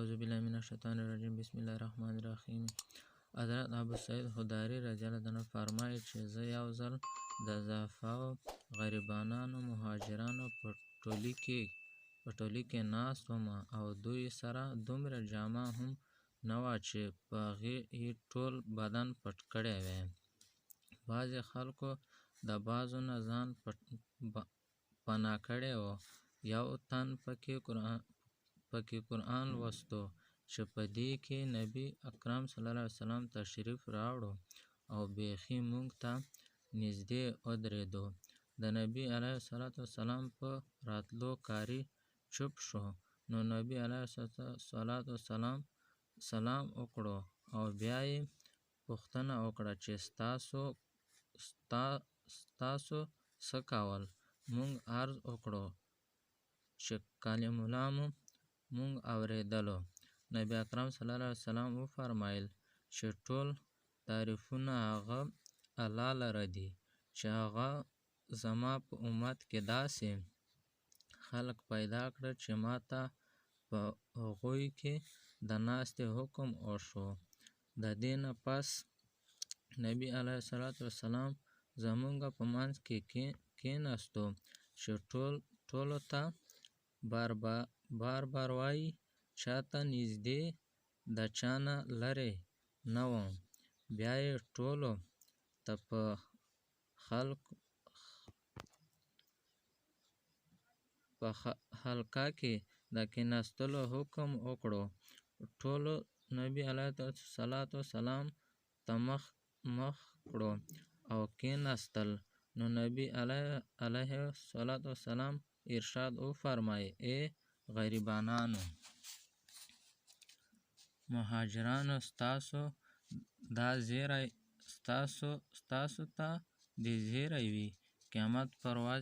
اعوذ بالله من الشیطان الرجیم بسم الله الرحمن الرحیم. حضرت ابو سعید خدری رضی الله عنه فرمایي چې زه یو ځل د ضعفاو غریبانو مهاجرانو په ټولۍ کې ناست وم او دوی سره دومره جامه هم نه وه چې په هغې یې ټول بدن پټ کړی وای. بعضې خلکو د بعضو نه ځان پناه کړی و. یو تن پکې قرآن لوستو چې په دې کې نبي اکرم صلی الله علیه وسلم تشریف راوړو او بیخي موږ ته نږدې ودرېدو. د نبي علیه الصلاة والسلام په راتلو قاري چوپ شو، نو نبي علیه الصلاة والسلام سلام وکړو او بیا یې پوښتنه وکړه چې ستاسو څه کول؟ موږ عرض وکړو چې کلام الله مو موږ اورېدلو. نبي اکرم صلی الله علیه وسلم وفرمایل چې ټول تعریفونه هغه الله لره دي چې هغه زما په امت کې داسې خلک پیدا کړل چې ما ته په هغوی کې د ناستې حکم وشو. د دې نه پس نبي علیه الصلاة والسلام زموږ په منځ کې کېناستو چې ټولو ته بار وایي چاته نږدې د چا نه لرې نه وم. بیا یې ټولو ته په حلقه کې د کېناستلو حکم وکړو. ټولو نبي علیه الصلاة والسلام ته مخ کړو او کېناستل. نو نبي علیه الصلاة والسلام ارشاد وفرمایي: ای غریبانو مهاجرانو، ستاسو ته دې زیری وي. قیامت پر ورځ